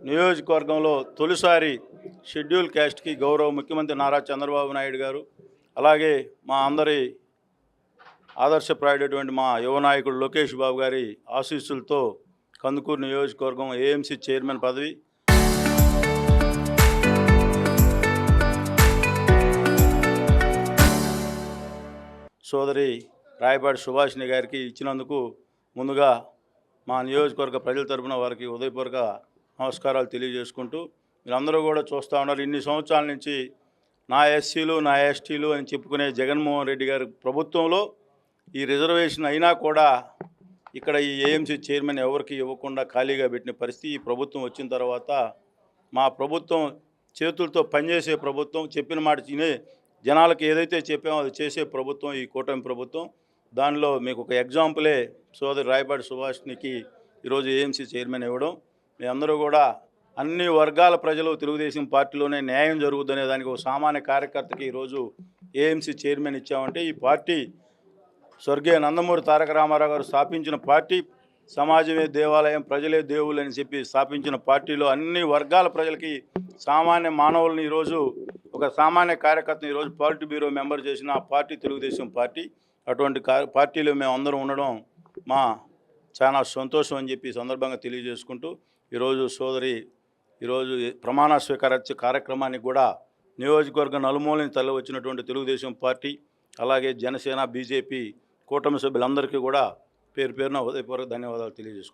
నియోజకవర్గంలో తొలిసారి షెడ్యూల్ క్యాస్ట్కి గౌరవ ముఖ్యమంత్రి నారా చంద్రబాబు నాయుడు గారు, అలాగే మా అందరి ఆదర్శప్రాయుడైనటువంటి మా యువ నాయకుడు లోకేష్ బాబు గారి ఆశీస్సులతో కందుకూరు నియోజకవర్గం ఏఎంసీ చైర్మన్ పదవి సోదరి రాయపాటి సుభాషిణి గారికి ఇచ్చినందుకు ముందుగా మా నియోజకవర్గ ప్రజల తరపున వారికి ఉదయపూర్వక నమస్కారాలు తెలియజేసుకుంటూ, మీరందరూ కూడా చూస్తూ ఉన్నారు, ఇన్ని సంవత్సరాల నుంచి నా ఎస్సీలు నా ఎస్టీలు అని చెప్పుకునే జగన్మోహన్ రెడ్డి గారి ప్రభుత్వంలో ఈ రిజర్వేషన్ అయినా కూడా ఇక్కడ ఈ ఏఎంసీ చైర్మన్ ఎవరికి ఇవ్వకుండా ఖాళీగా పెట్టిన పరిస్థితి ఈ ప్రభుత్వం వచ్చిన తర్వాత, మా ప్రభుత్వం చేతులతో పనిచేసే ప్రభుత్వం, చెప్పిన మాట తినే జనాలకు ఏదైతే చెప్పామో అది చేసే ప్రభుత్వం ఈ కూటమి ప్రభుత్వం. దానిలో మీకు ఒక ఎగ్జాంపులే సోదరి రాయపాటి సుభాష్నికి ఈరోజు ఏఎంసీ చైర్మన్ ఇవ్వడం. మీ అందరూ కూడా అన్ని వర్గాల ప్రజలు తెలుగుదేశం పార్టీలోనే న్యాయం జరుగుతుందనే దానికి ఒక సామాన్య కార్యకర్తకి ఈరోజు ఏఎంసీ చైర్మన్ ఇచ్చామంటే, ఈ పార్టీ స్వర్గీయ నందమూరి తారక రామారావు గారు స్థాపించిన పార్టీ, సమాజమే దేవాలయం ప్రజలే దేవుళ్ళు అని చెప్పి స్థాపించిన పార్టీలో అన్ని వర్గాల ప్రజలకి సామాన్య మానవులను ఈరోజు ఒక సామాన్య కార్యకర్తను ఈరోజు పాలిట్ బ్యూరో మెంబర్ చేసిన ఆ పార్టీ తెలుగుదేశం పార్టీ. అటువంటి పార్టీలో మేము అందరం ఉండడం మా చాలా సంతోషం అని చెప్పి సందర్భంగా తెలియజేసుకుంటూ, ఈరోజు సోదరి ఈరోజు ప్రమాణ స్వీకార కార్యక్రమానికి కూడా నియోజకవర్గ నలుమూలని తరలి వచ్చినటువంటి తెలుగుదేశం పార్టీ, అలాగే జనసేన బీజేపీ కూటమి సభ్యులందరికీ కూడా పేరు పేరున హృదయపూర్వక ధన్యవాదాలు తెలియజేసుకుంటాను.